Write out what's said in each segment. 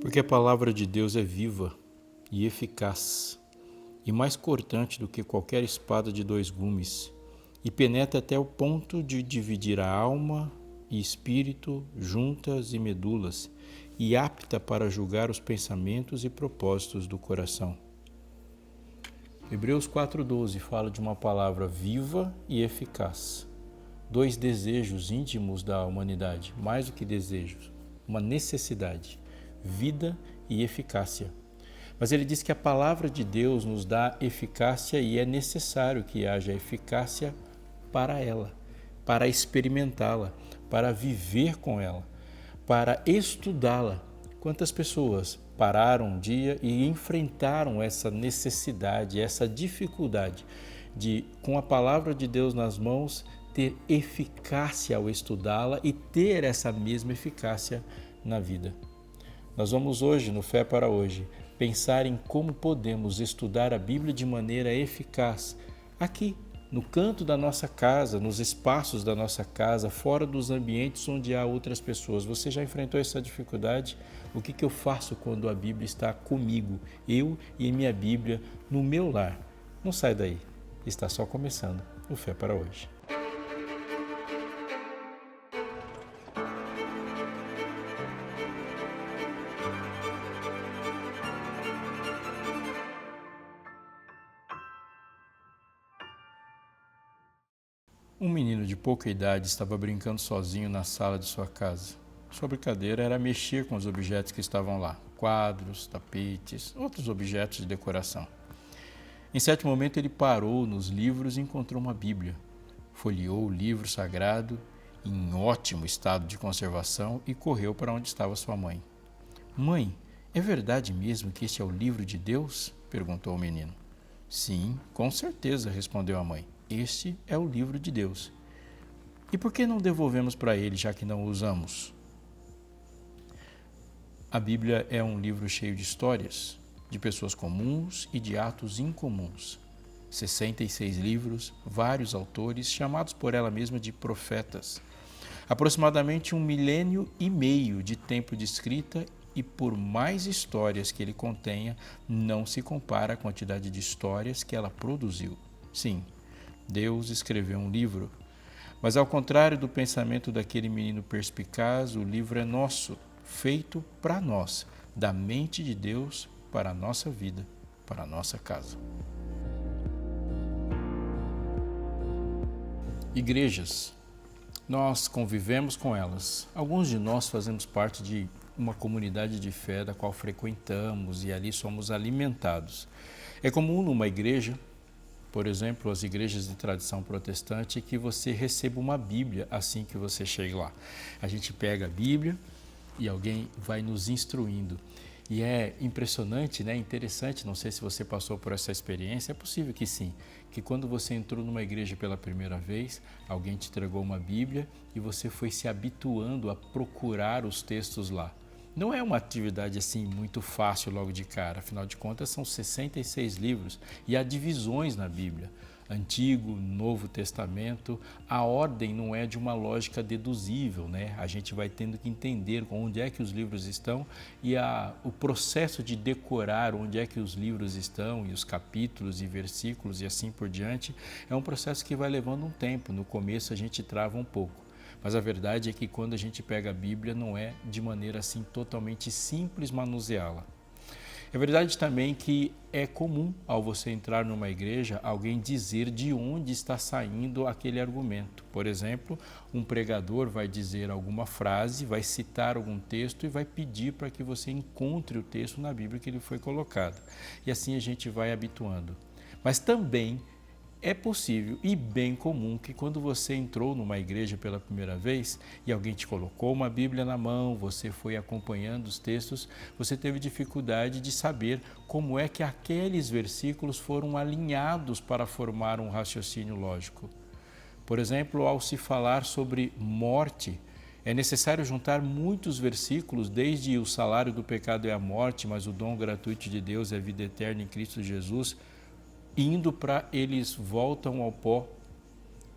Porque a palavra de Deus é viva e eficaz, e mais cortante do que qualquer espada de dois gumes, e penetra até o ponto de dividir a alma e espírito, juntas e medulas, e apta para julgar os pensamentos e propósitos do coração. Hebreus 4,12 fala de uma palavra viva e eficaz. Dois desejos íntimos da humanidade, mais do que desejos, uma necessidade, vida e eficácia. Mas ele diz que a palavra de Deus nos dá eficácia e é necessário que haja eficácia para ela, para experimentá-la, para viver com ela, para estudá-la. Quantas pessoas pararam um dia e enfrentaram essa necessidade, essa dificuldade de, com a palavra de Deus nas mãos, ter eficácia ao estudá-la e ter essa mesma eficácia na vida. Nós vamos hoje, no Fé para Hoje, pensar em como podemos estudar a Bíblia de maneira eficaz, aqui, no canto da nossa casa, nos espaços da nossa casa, fora dos ambientes onde há outras pessoas. Você já enfrentou essa dificuldade? O que eu faço quando a Bíblia está comigo, eu e minha Bíblia, no meu lar? Não sai daí, está só começando o Fé para Hoje. Um menino de pouca idade estava brincando sozinho na sala de sua casa. Sua brincadeira era mexer com os objetos que estavam lá, quadros, tapetes, outros objetos de decoração. Em certo momento ele parou nos livros e encontrou uma Bíblia. Folheou o livro sagrado, em ótimo estado de conservação, e correu para onde estava sua mãe. "Mãe, é verdade mesmo que este é o livro de Deus?" perguntou o menino. "Sim, com certeza", respondeu a mãe. "Este é o livro de Deus." "E por que não devolvemos para ele, já que não o usamos?" A Bíblia é um livro cheio de histórias, de pessoas comuns e de atos incomuns. 66 livros, vários autores, chamados por ela mesma de profetas. Aproximadamente 1,5 milênio de tempo de escrita, e por mais histórias que ele contenha, não se compara à quantidade de histórias que ela produziu. Sim, Deus escreveu um livro, mas ao contrário do pensamento daquele menino perspicaz, o livro é nosso, feito para nós, da mente de Deus para a nossa vida, para a nossa casa. Igrejas. Nós convivemos com elas. Alguns de nós fazemos parte de uma comunidade de fé da qual frequentamos e ali somos alimentados. É comum numa igreja, por exemplo, as igrejas de tradição protestante, que você receba uma Bíblia assim que você chega lá. A gente pega a Bíblia e alguém vai nos instruindo. E é impressionante, né? Interessante, não sei se você passou por essa experiência, é possível que sim, que quando você entrou numa igreja pela primeira vez, alguém te entregou uma Bíblia e você foi se habituando a procurar os textos lá. Não é uma atividade assim muito fácil logo de cara, afinal de contas são 66 livros e há divisões na Bíblia. Antigo, Novo Testamento, a ordem não é de uma lógica deduzível, né? A gente vai tendo que entender onde é que os livros estão e o processo de decorar onde é que os livros estão e os capítulos e versículos e assim por diante é um processo que vai levando um tempo. No começo a gente trava um pouco. Mas a verdade é que quando a gente pega a Bíblia não é de maneira assim totalmente simples manuseá-la. É verdade também que é comum ao você entrar numa igreja alguém dizer de onde está saindo aquele argumento. Por exemplo, um pregador vai dizer alguma frase, vai citar algum texto e vai pedir para que você encontre o texto na Bíblia que ele foi colocado. E assim a gente vai habituando. Mas também é possível e bem comum que quando você entrou numa igreja pela primeira vez e alguém te colocou uma Bíblia na mão, você foi acompanhando os textos, você teve dificuldade de saber como é que aqueles versículos foram alinhados para formar um raciocínio lógico. Por exemplo, ao se falar sobre morte, é necessário juntar muitos versículos, desde o salário do pecado é a morte, mas o dom gratuito de Deus é a vida eterna em Cristo Jesus, indo para eles voltam ao pó,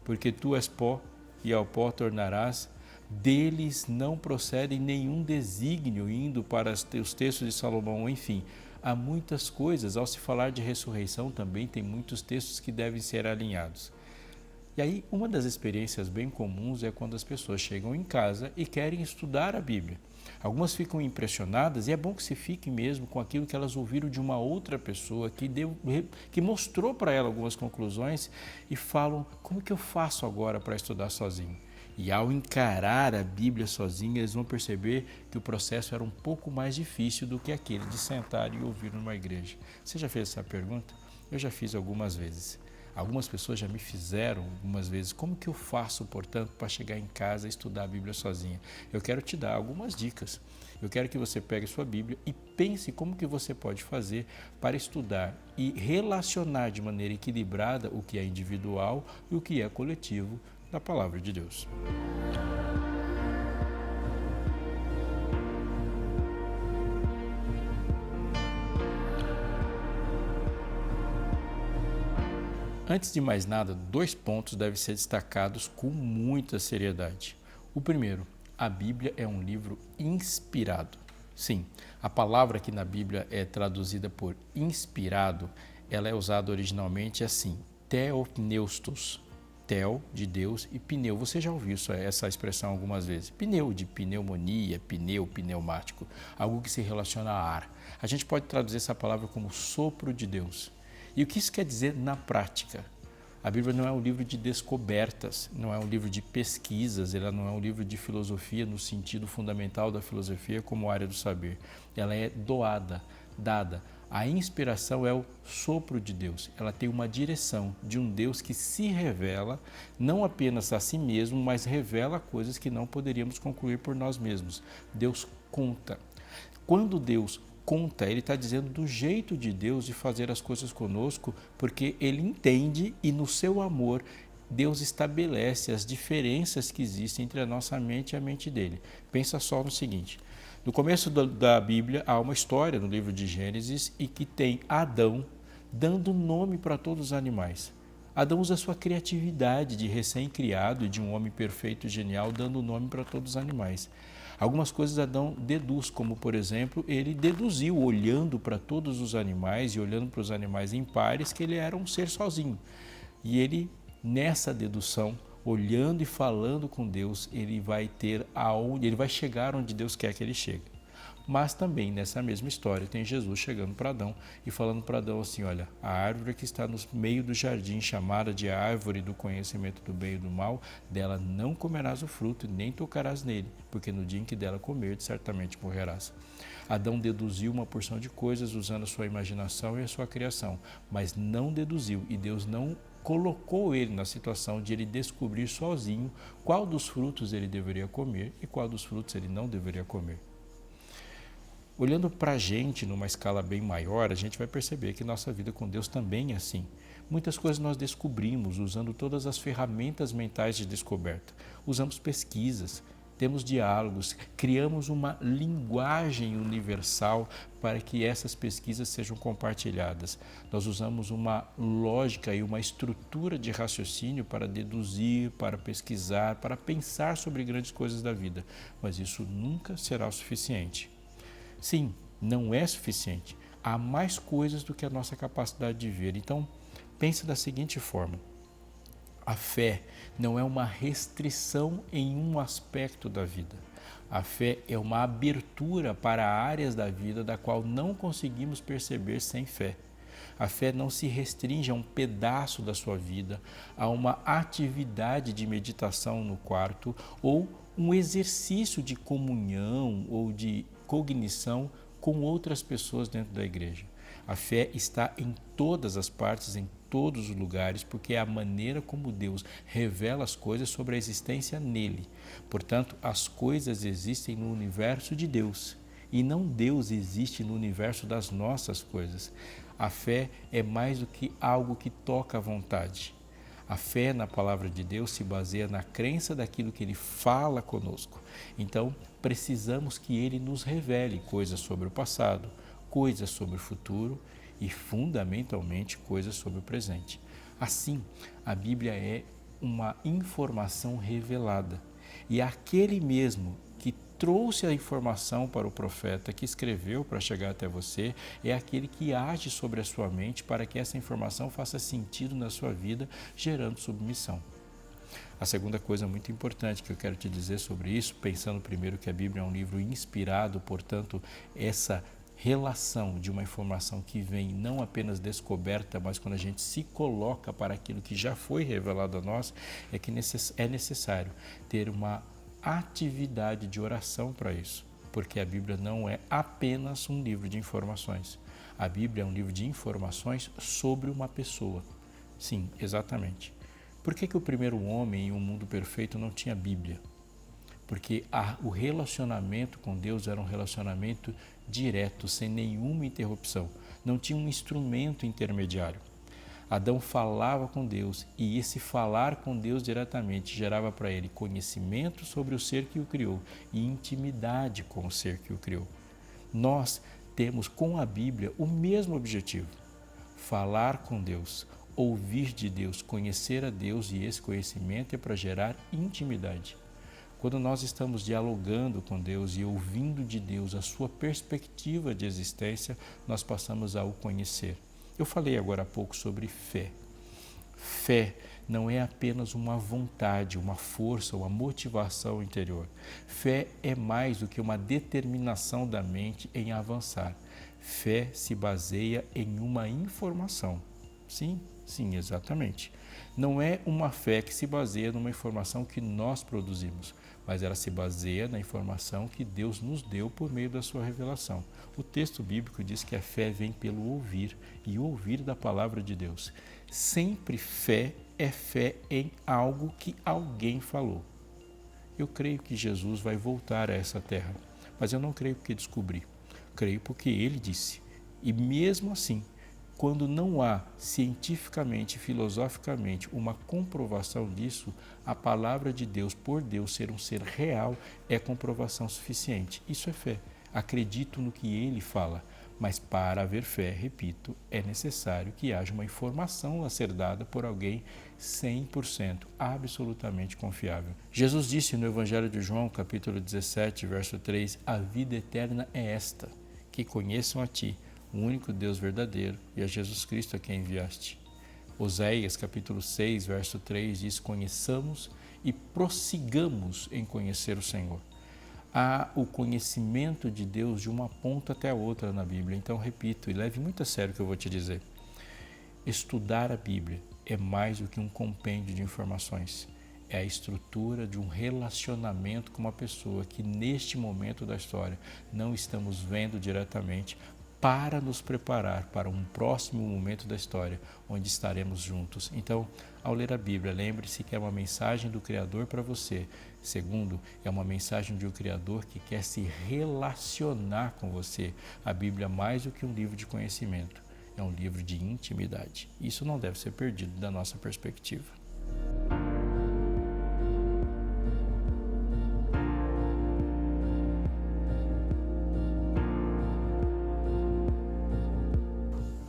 porque tu és pó e ao pó tornarás, Deles não procede nenhum desígnio indo para os textos de Salomão, enfim. Há muitas coisas, ao se falar de ressurreição também tem muitos textos que devem ser alinhados. E aí, uma das experiências bem comuns é quando as pessoas chegam em casa e querem estudar a Bíblia. Algumas ficam impressionadas, e é bom que se fique mesmo com aquilo que elas ouviram de uma outra pessoa que mostrou para ela algumas conclusões e falam, como que eu faço agora para estudar sozinho? E ao encarar a Bíblia sozinha, eles vão perceber que o processo era um pouco mais difícil do que aquele de sentar e ouvir numa igreja. Você já fez essa pergunta? Eu já fiz algumas vezes. Algumas pessoas já me fizeram algumas vezes. Como que eu faço, portanto, para chegar em casa e estudar a Bíblia sozinha? Eu quero te dar algumas dicas. Eu quero que você pegue sua Bíblia e pense como que você pode fazer para estudar e relacionar de maneira equilibrada o que é individual e o que é coletivo da Palavra de Deus. Antes de mais nada, 2 pontos devem ser destacados com muita seriedade. O primeiro, a Bíblia é um livro inspirado. Sim, a palavra que na Bíblia é traduzida por inspirado, ela é usada originalmente assim, theopneustos. Theo, de Deus, e pneu. Você já ouviu essa expressão algumas vezes. Pneu, de pneumonia, pneumático, algo que se relaciona a ar. A gente pode traduzir essa palavra como sopro de Deus. E o que isso quer dizer na prática? A Bíblia não é um livro de descobertas, não é um livro de pesquisas, ela não é um livro de filosofia no sentido fundamental da filosofia como área do saber. Ela é doada, dada. A inspiração é o sopro de Deus. Ela tem uma direção de um Deus que se revela não apenas a si mesmo, mas revela coisas que não poderíamos concluir por nós mesmos. Deus conta. Quando Deus conta, ele está dizendo do jeito de Deus de fazer as coisas conosco, porque ele entende e no seu amor Deus estabelece as diferenças que existem entre a nossa mente e a mente dele. Pensa só no seguinte, no começo da Bíblia há uma história no livro de Gênesis e que tem Adão dando nome para todos os animais. Adão usa a sua criatividade de recém-criado e de um homem perfeito e genial dando nome para todos os animais. Algumas coisas Adão deduz, como por exemplo, ele deduziu olhando para todos os animais e olhando para os animais em pares que ele era um ser sozinho. E ele, nessa dedução, olhando e falando com Deus, ele vai chegar onde Deus quer que ele chegue. Mas também nessa mesma história tem Jesus chegando para Adão e falando para Adão assim, olha, a árvore que está no meio do jardim, chamada de árvore do conhecimento do bem e do mal, dela não comerás o fruto e nem tocarás nele, porque no dia em que dela comer, certamente morrerás. Adão deduziu uma porção de coisas usando a sua imaginação e a sua criação, mas não deduziu e Deus não colocou ele na situação de ele descobrir sozinho qual dos frutos ele deveria comer e qual dos frutos ele não deveria comer. Olhando para a gente numa escala bem maior, a gente vai perceber que nossa vida com Deus também é assim. Muitas coisas nós descobrimos usando todas as ferramentas mentais de descoberta. Usamos pesquisas, temos diálogos, criamos uma linguagem universal para que essas pesquisas sejam compartilhadas. Nós usamos uma lógica e uma estrutura de raciocínio para deduzir, para pesquisar, para pensar sobre grandes coisas da vida, mas isso nunca será o suficiente. Sim, não é suficiente. Há mais coisas do que a nossa capacidade de ver. Então, pense da seguinte forma. A fé não é uma restrição em um aspecto da vida. A fé é uma abertura para áreas da vida da qual não conseguimos perceber sem fé. A fé não se restringe a um pedaço da sua vida, a uma atividade de meditação no quarto ou um exercício de comunhão ou de cognição com outras pessoas dentro da igreja. A fé está em todas as partes, em todos os lugares, porque é a maneira como Deus revela as coisas sobre a existência nele. Portanto, as coisas existem no universo de Deus e não Deus existe no universo das nossas coisas. A fé é mais do que algo que toca à vontade. A fé na palavra de Deus se baseia na crença daquilo que Ele fala conosco. Então, precisamos que Ele nos revele coisas sobre o passado, coisas sobre o futuro e, fundamentalmente, coisas sobre o presente. Assim, a Bíblia é uma informação revelada. E aquele mesmo que trouxe a informação para o profeta, que escreveu para chegar até você, é aquele que age sobre a sua mente para que essa informação faça sentido na sua vida, gerando submissão. A segunda coisa muito importante que eu quero te dizer sobre isso, pensando primeiro que a Bíblia é um livro inspirado, portanto, essa relação de uma informação que vem não apenas descoberta, mas quando a gente se coloca para aquilo que já foi revelado a nós, é que é necessário ter uma atividade de oração para isso, porque a Bíblia não é apenas um livro de informações. A Bíblia é um livro de informações sobre uma pessoa. Sim, exatamente. Por que o primeiro homem em um mundo perfeito não tinha Bíblia? Porque o relacionamento com Deus era um relacionamento direto, sem nenhuma interrupção. Não tinha um instrumento intermediário. Adão falava com Deus e esse falar com Deus diretamente gerava para ele conhecimento sobre o ser que o criou e intimidade com o ser que o criou. Nós temos com a Bíblia o mesmo objetivo: falar com Deus, ouvir de Deus, conhecer a Deus, e esse conhecimento é para gerar intimidade. Quando nós estamos dialogando com Deus e ouvindo de Deus a sua perspectiva de existência, nós passamos a o conhecer. Eu falei agora há pouco sobre fé. Fé não é apenas uma vontade, uma força, uma motivação interior. Fé é mais do que uma determinação da mente em avançar. Fé se baseia em uma informação. Sim, exatamente. Não é uma fé que se baseia numa informação que nós produzimos, mas ela se baseia na informação que Deus nos deu por meio da sua revelação. O texto bíblico diz que a fé vem pelo ouvir, e ouvir da palavra de Deus. Sempre fé é fé em algo que alguém falou. Eu creio que Jesus vai voltar a essa terra, mas eu não creio porque descobri. Creio porque ele disse. E mesmo assim, quando não há cientificamente, filosoficamente, uma comprovação disso, a palavra de Deus, por Deus ser um ser real, é comprovação suficiente. Isso é fé. Acredito no que ele fala, mas para haver fé, repito, é necessário que haja uma informação a ser dada por alguém 100%, absolutamente confiável. Jesus disse no Evangelho de João, capítulo 17, verso 3, a vida eterna é esta, que conheçam a ti, o único Deus verdadeiro, e a Jesus Cristo a quem enviaste. Oséias, capítulo 6, verso 3, diz, conheçamos e prossigamos em conhecer o Senhor. Há o conhecimento de Deus de uma ponta até a outra na Bíblia. Então, repito, e leve muito a sério o que eu vou te dizer. Estudar a Bíblia é mais do que um compêndio de informações. É a estrutura de um relacionamento com uma pessoa que, neste momento da história, não estamos vendo diretamente, para nos preparar para um próximo momento da história, onde estaremos juntos. Então, ao ler a Bíblia, lembre-se que é uma mensagem do Criador para você. Segundo, é uma mensagem de um Criador que quer se relacionar com você. A Bíblia, mais do que um livro de conhecimento, é um livro de intimidade. Isso não deve ser perdido da nossa perspectiva.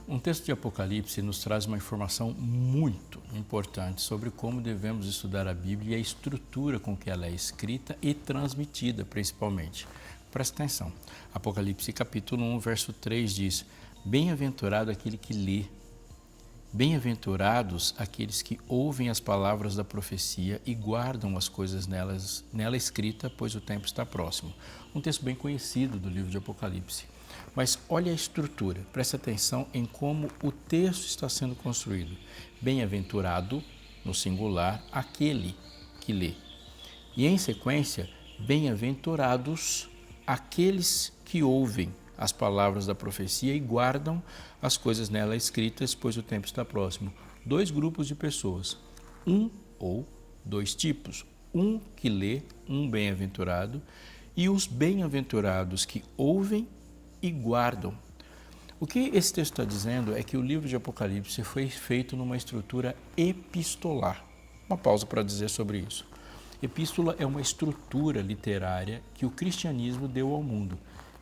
Um texto de Apocalipse nos traz uma informação muito importante sobre como devemos estudar a Bíblia e a estrutura com que ela é escrita e transmitida, principalmente. Presta atenção. Apocalipse capítulo 1, verso 3 diz, bem-aventurado aquele que lê, bem-aventurados aqueles que ouvem as palavras da profecia e guardam as coisas nela escrita, pois o tempo está próximo. Um texto bem conhecido do livro de Apocalipse. Mas olha a estrutura, presta atenção em como o texto está sendo construído. Bem-aventurado, no singular, aquele que lê. E em sequência, bem-aventurados aqueles que ouvem as palavras da profecia e guardam as coisas nela escritas, pois o tempo está próximo. Dois grupos de pessoas, um ou dois tipos. Um que lê, um bem-aventurado, e os bem-aventurados que ouvem e guardam. O que esse texto está dizendo é que o livro de Apocalipse foi feito numa estrutura epistolar. Uma pausa para dizer sobre isso. Epístola é uma estrutura literária que o cristianismo deu ao mundo.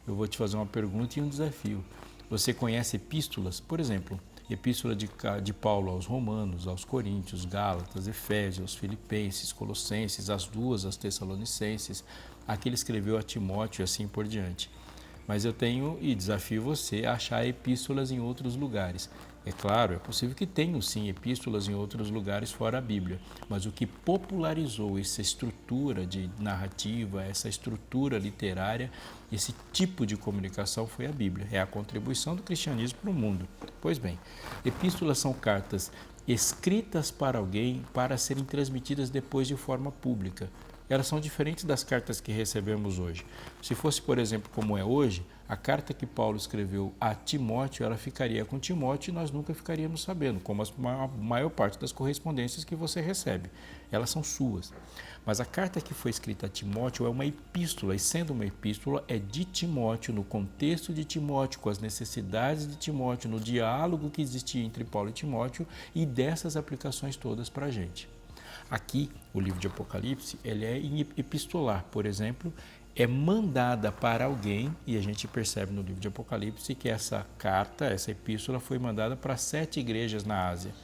Eu vou te fazer uma pergunta e um desafio. Você conhece epístolas? Por exemplo, Epístola de Paulo aos Romanos, aos Coríntios, Gálatas, Efésios, Filipenses, Colossenses, as duas, as Tessalonicenses, aqui ele escreveu a Timóteo e assim por diante. Mas eu tenho e desafio você a achar epístolas em outros lugares. É claro, é possível que tenham sim epístolas em outros lugares fora a Bíblia, mas o que popularizou essa estrutura de narrativa, essa estrutura literária, esse tipo de comunicação foi a Bíblia. É a contribuição do cristianismo para o mundo. Pois bem, epístolas são cartas escritas para alguém para serem transmitidas depois de forma pública. Elas são diferentes das cartas que recebemos hoje. Se fosse, por exemplo, como é hoje, a carta que Paulo escreveu a Timóteo, ela ficaria com Timóteo e nós nunca ficaríamos sabendo, como a maior parte das correspondências que você recebe. Elas são suas. Mas a carta que foi escrita a Timóteo é uma epístola, e sendo uma epístola, é de Timóteo, no contexto de Timóteo, com as necessidades de Timóteo, no diálogo que existia entre Paulo e Timóteo, e dessas aplicações todas para a gente. Aqui, o livro de Apocalipse, ele é epistolar, por exemplo, é mandada para alguém, e a gente percebe no livro de Apocalipse que essa carta, essa epístola foi mandada para 7 igrejas na Ásia.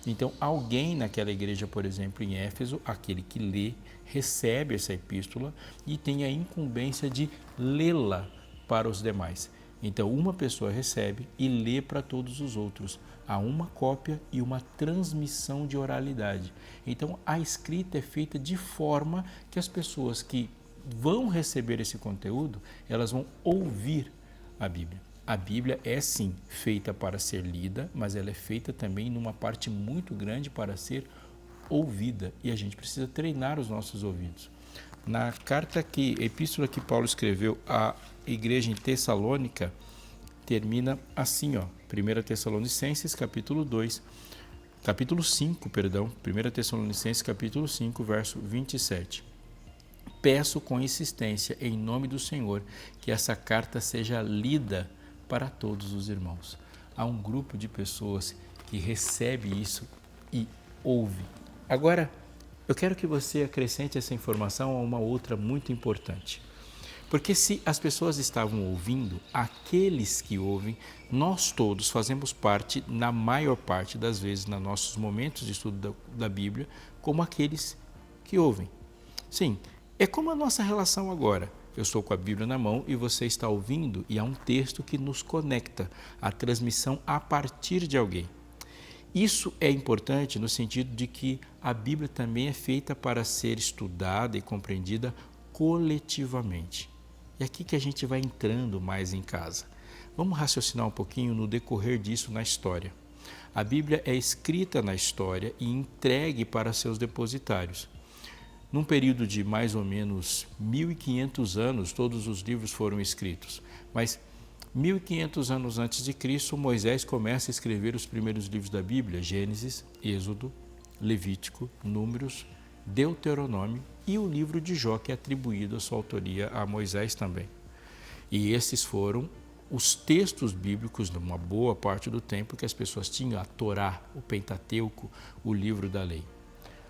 Então, alguém naquela igreja, por exemplo, em Éfeso, aquele que lê, recebe essa epístola e tem a incumbência de lê-la para os demais. Então, uma pessoa recebe e lê para todos os outros. Há uma cópia e uma transmissão de oralidade. Então, a escrita é feita de forma que as pessoas que vão receber esse conteúdo, elas vão ouvir a Bíblia. A Bíblia é sim feita para ser lida, mas ela é feita também numa parte muito grande para ser ouvida. E a gente precisa treinar os nossos ouvidos. Na epístola que Paulo escreveu à igreja em Tessalônica, termina assim, 1 Tessalonicenses capítulo 5, 1 Tessalonicenses capítulo 5, verso 27. Peço com insistência, em nome do Senhor, que essa carta seja lida para todos os irmãos. Há um grupo de pessoas que recebe isso e ouve. Agora, eu quero que você acrescente essa informação a uma outra muito importante. Porque se as pessoas estavam ouvindo, aqueles que ouvem, nós todos fazemos parte, na maior parte das vezes, nos nossos momentos de estudo da Bíblia, como aqueles que ouvem. Sim, é como a nossa relação agora. Eu estou com a Bíblia na mão e você está ouvindo e há um texto que nos conecta, a transmissão a partir de alguém. Isso é importante no sentido de que a Bíblia também é feita para ser estudada e compreendida coletivamente. É aqui que a gente vai entrando mais em casa. Vamos raciocinar um pouquinho no decorrer disso na história. A Bíblia é escrita na história e entregue para seus depositários. Num período de mais ou menos 1.500 anos, todos os livros foram escritos. Mas 1.500 anos antes de Cristo, Moisés começa a escrever os primeiros livros da Bíblia, Gênesis, Êxodo, Levítico, Números, Deuteronômio e o livro de Jó, que é atribuído a sua autoria a Moisés também. E esses foram os textos bíblicos, numa boa parte do tempo, que as pessoas tinham, a Torá, o Pentateuco, o livro da lei.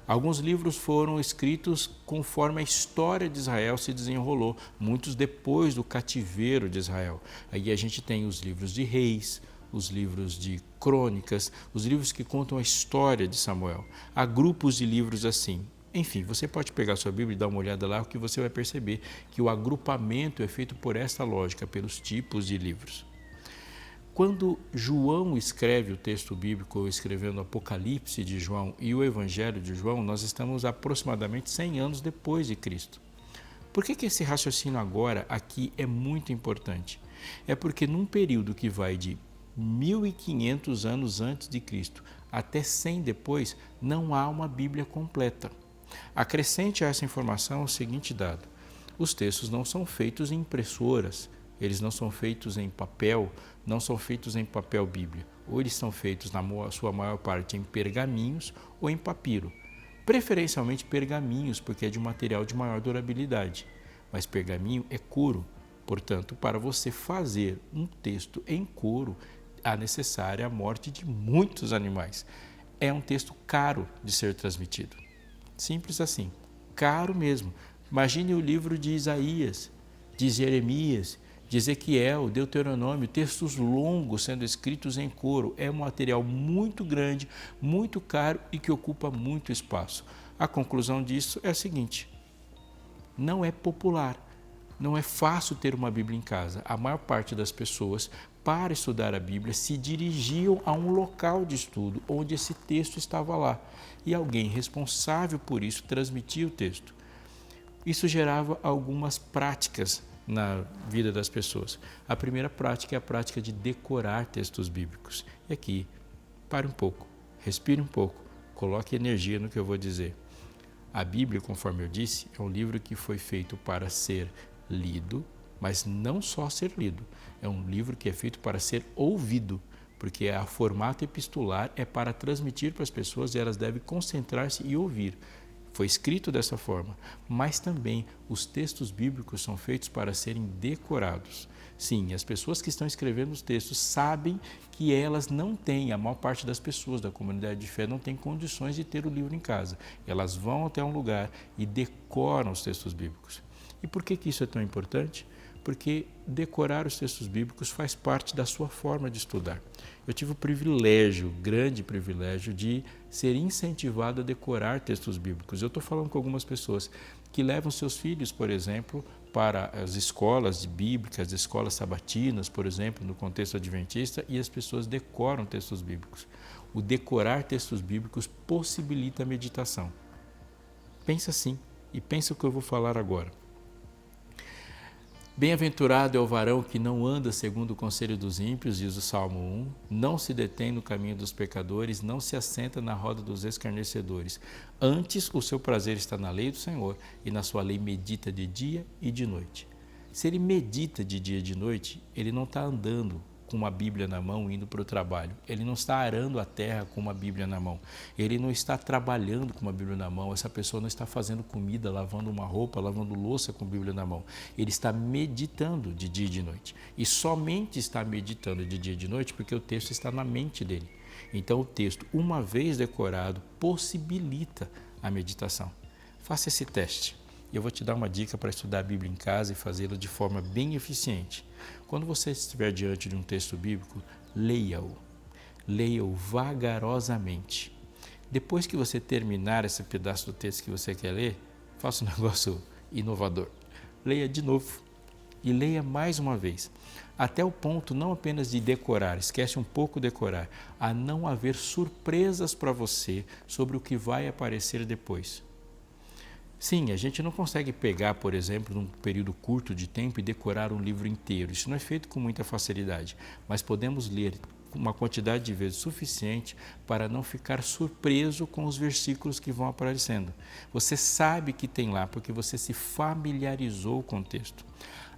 Alguns livros foram escritos conforme a história de Israel se desenrolou, muitos depois do cativeiro de Israel. Aí a gente tem os livros de Reis, os livros de Crônicas, os livros que contam a história de Samuel. Há grupos de livros assim. Enfim, você pode pegar sua Bíblia e dar uma olhada lá, que você vai perceber que o agrupamento é feito por esta lógica, pelos tipos de livros. Quando João escreve o texto bíblico, escrevendo o Apocalipse de João e o Evangelho de João, nós estamos aproximadamente 100 anos depois de Cristo. Por que esse raciocínio agora aqui é muito importante? É porque num período que vai de 1.500 anos antes de Cristo até 100 depois, não há uma Bíblia completa. Acrescente a essa informação o seguinte dado: os textos não são feitos em impressoras, eles não são feitos em papel, não são feitos em papel bíblia, ou eles são feitos, na sua maior parte, em pergaminhos ou em papiro. Preferencialmente pergaminhos, porque é de um material de maior durabilidade. Mas pergaminho é couro, portanto, para você fazer um texto em couro, é necessária a morte de muitos animais. É um texto caro de ser transmitido. Simples assim, caro mesmo. Imagine o livro de Isaías, de Jeremias, de Ezequiel, Deuteronômio, textos longos sendo escritos em coro. É um material muito grande, muito caro e que ocupa muito espaço. A conclusão disso é a seguinte: não é popular, não é fácil ter uma Bíblia em casa. A maior parte das pessoas, para estudar a Bíblia, se dirigiam a um local de estudo onde esse texto estava lá e alguém responsável por isso transmitia o texto. Isso gerava algumas práticas na vida das pessoas. A primeira prática é a prática de decorar textos bíblicos. E aqui, pare um pouco, respire um pouco, coloque energia no que eu vou dizer. A Bíblia, conforme eu disse, é um livro que foi feito para ser lido, mas não só ser lido. É um livro que é feito para ser ouvido, porque o formato epistolar é para transmitir para as pessoas e elas devem concentrar-se e ouvir. Foi escrito dessa forma, mas também os textos bíblicos são feitos para serem decorados. Sim, as pessoas que estão escrevendo os textos sabem que elas não têm, a maior parte das pessoas da comunidade de fé não tem condições de ter o livro em casa. Elas vão até um lugar e decoram os textos bíblicos. E por que isso é tão importante? Porque decorar os textos bíblicos faz parte da sua forma de estudar. Eu tive o privilégio, grande privilégio, de ser incentivado a decorar textos bíblicos. Eu estou falando com algumas pessoas que levam seus filhos, por exemplo, para as escolas bíblicas, as escolas sabatinas, por exemplo, no contexto adventista, e as pessoas decoram textos bíblicos. O decorar textos bíblicos possibilita a meditação. Pensa assim, e pensa o que eu vou falar agora. Bem-aventurado é o varão que não anda segundo o conselho dos ímpios, diz o Salmo 1, não se detém no caminho dos pecadores, não se assenta na roda dos escarnecedores. Antes, o seu prazer está na lei do Senhor, e na sua lei medita de dia e de noite. Se ele medita de dia e de noite, ele não está andando com uma Bíblia na mão indo para o trabalho. Ele não está arando a terra com uma Bíblia na mão. Ele não está trabalhando com uma Bíblia na mão. Essa pessoa não está fazendo comida, lavando uma roupa, lavando louça com a Bíblia na mão. Ele está meditando de dia e de noite. E somente está meditando de dia e de noite porque o texto está na mente dele. Então o texto, uma vez decorado, possibilita a meditação. Faça esse teste. Eu vou te dar uma dica para estudar a Bíblia em casa e fazê-lo de forma bem eficiente. Quando você estiver diante de um texto bíblico, leia-o. Leia-o vagarosamente. Depois que você terminar esse pedaço do texto que você quer ler, faça um negócio inovador. Leia de novo e leia mais uma vez. Até o ponto não apenas de decorar, esquece um pouco decorar, a não haver surpresas para você sobre o que vai aparecer depois. Sim, a gente não consegue pegar, por exemplo, num período curto de tempo e decorar um livro inteiro. Isso não é feito com muita facilidade, mas podemos ler uma quantidade de vezes suficiente para não ficar surpreso com os versículos que vão aparecendo. Você sabe que tem lá porque você se familiarizou com o texto.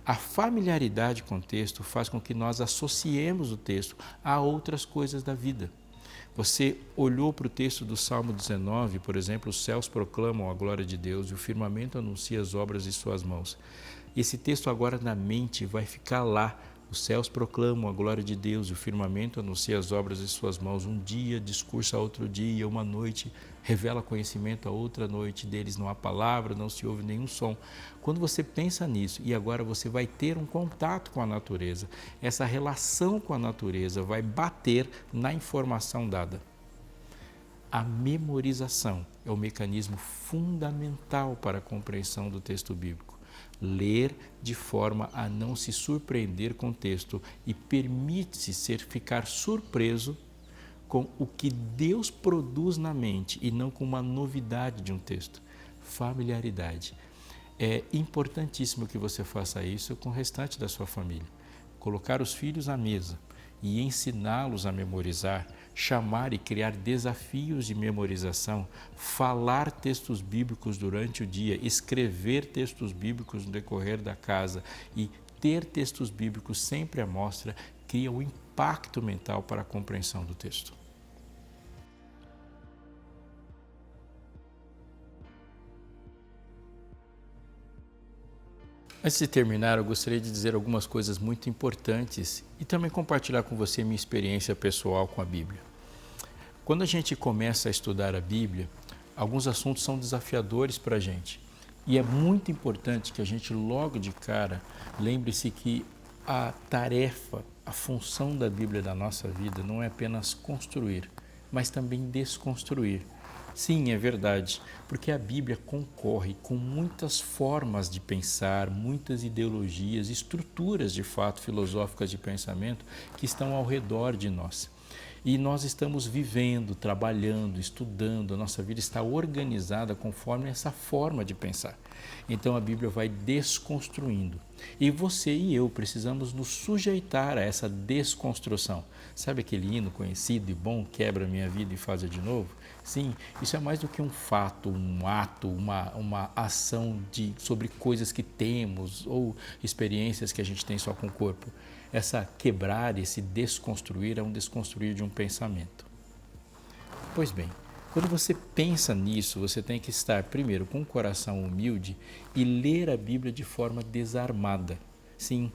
A familiaridade com o texto faz com que nós associemos o texto a outras coisas da vida. Você olhou para o texto do Salmo 19, por exemplo, os céus proclamam a glória de Deus e o firmamento anuncia as obras de suas mãos. Esse texto agora na mente vai ficar lá. Os céus proclamam a glória de Deus e o firmamento anuncia as obras de suas mãos. Um dia discursa a outro dia, uma noite revela conhecimento a outra noite. Deles não há palavra, não se ouve nenhum som. Quando você pensa nisso e agora você vai ter um contato com a natureza, essa relação com a natureza vai bater na informação dada. A memorização é o mecanismo fundamental para a compreensão do texto bíblico. Ler de forma a não se surpreender com o texto e permite-se ficar surpreso com o que Deus produz na mente e não com uma novidade de um texto. Familiaridade. É importantíssimo que você faça isso com o restante da sua família. Colocar os filhos à mesa e ensiná-los a memorizar, chamar e criar desafios de memorização, falar textos bíblicos durante o dia, escrever textos bíblicos no decorrer da casa e ter textos bíblicos sempre à mostra, cria um impacto mental para a compreensão do texto. Antes de terminar, eu gostaria de dizer algumas coisas muito importantes e também compartilhar com você minha experiência pessoal com a Bíblia. Quando a gente começa a estudar a Bíblia, alguns assuntos são desafiadores para a gente. E é muito importante que a gente logo de cara lembre-se que a tarefa, a função da Bíblia da nossa vida não é apenas construir, mas também desconstruir. Sim, é verdade, porque a Bíblia concorre com muitas formas de pensar, muitas ideologias, estruturas de fato filosóficas de pensamento que estão ao redor de nós. E nós estamos vivendo, trabalhando, estudando, a nossa vida está organizada conforme essa forma de pensar. Então a Bíblia vai desconstruindo. E você e eu precisamos nos sujeitar a essa desconstrução. Sabe aquele hino conhecido e bom, quebra minha vida e faz de novo? Sim, isso é mais do que um fato, um ato, uma ação sobre coisas que temos ou experiências que a gente tem só com o corpo. Essa quebrar, esse desconstruir é um desconstruir de um pensamento. Pois bem, quando você pensa nisso, você tem que estar primeiro com um coração humilde e ler a Bíblia de forma desarmada. Sim,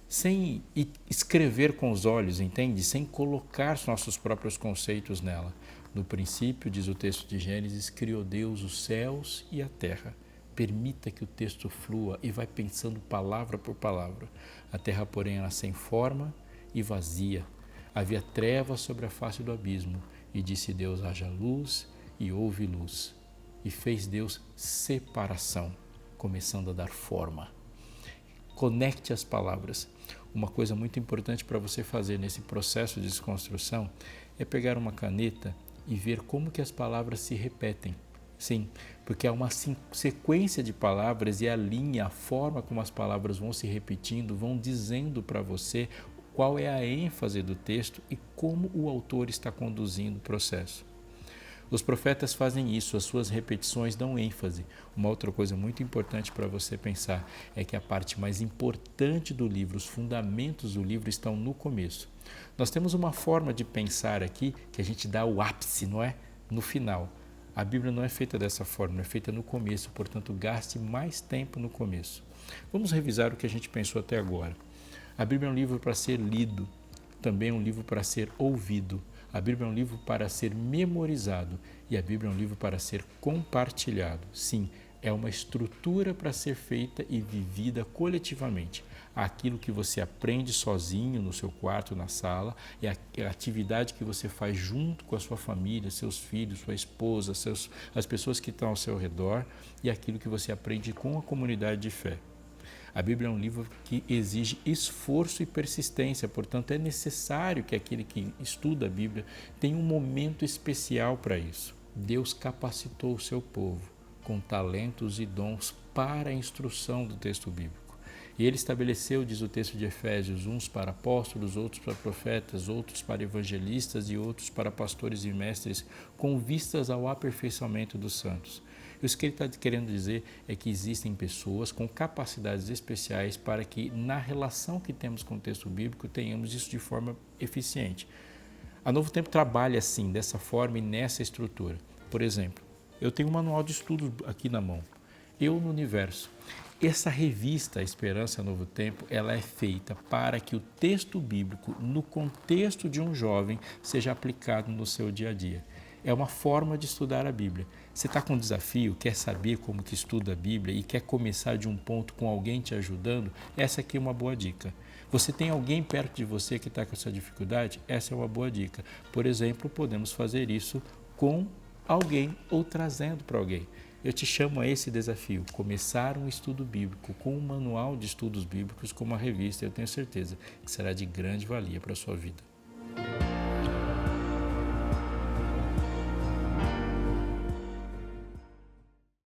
sem escrever com os olhos, entende? Sem colocar nossos próprios conceitos nela. No princípio, diz o texto de Gênesis, criou Deus os céus e a terra. Permita que o texto flua e vai pensando palavra por palavra. A terra, porém, era sem forma e vazia. Havia trevas sobre a face do abismo. E disse Deus, haja luz, e houve luz. E fez Deus separação, começando a dar forma. Conecte as palavras. Uma coisa muito importante para você fazer nesse processo de desconstrução é pegar uma caneta e ver como que as palavras se repetem. Sim, porque há uma sequência de palavras e a linha, a forma como as palavras vão se repetindo, vão dizendo para você qual é a ênfase do texto e como o autor está conduzindo o processo. Os profetas fazem isso, as suas repetições dão ênfase. Uma outra coisa muito importante para você pensar é que a parte mais importante do livro, os fundamentos do livro estão no começo. Nós temos uma forma de pensar aqui que a gente dá o ápice, não é? No final. A Bíblia não é feita dessa forma, é feita no começo, portanto, gaste mais tempo no começo. Vamos revisar o que a gente pensou até agora. A Bíblia é um livro para ser lido, também é um livro para ser ouvido. A Bíblia é um livro para ser memorizado e a Bíblia é um livro para ser compartilhado. Sim, é uma estrutura para ser feita e vivida coletivamente. Aquilo que você aprende sozinho no seu quarto, na sala, é a atividade que você faz junto com a sua família, seus filhos, sua esposa, as pessoas que estão ao seu redor e aquilo que você aprende com a comunidade de fé. A Bíblia é um livro que exige esforço e persistência, portanto é necessário que aquele que estuda a Bíblia tenha um momento especial para isso. Deus capacitou o seu povo com talentos e dons para a instrução do texto bíblico. E ele estabeleceu, diz o texto de Efésios, uns para apóstolos, outros para profetas, outros para evangelistas e outros para pastores e mestres, com vistas ao aperfeiçoamento dos santos. Isso que ele está querendo dizer é que existem pessoas com capacidades especiais para que, na relação que temos com o texto bíblico, tenhamos isso de forma eficiente. A Novo Tempo trabalha assim, dessa forma e nessa estrutura. Por exemplo, eu tenho um manual de estudos aqui na mão, Eu no Universo. Essa revista, A Esperança Novo Tempo, ela é feita para que o texto bíblico, no contexto de um jovem, seja aplicado no seu dia a dia. É uma forma de estudar a Bíblia. Você está com um desafio, quer saber como que estuda a Bíblia e quer começar de um ponto com alguém te ajudando? Essa aqui é uma boa dica. Você tem alguém perto de você que está com essa dificuldade? Essa é uma boa dica. Por exemplo, podemos fazer isso com alguém ou trazendo para alguém. Eu te chamo a esse desafio, começar um estudo bíblico com um manual de estudos bíblicos, com uma revista, eu tenho certeza que será de grande valia para a sua vida.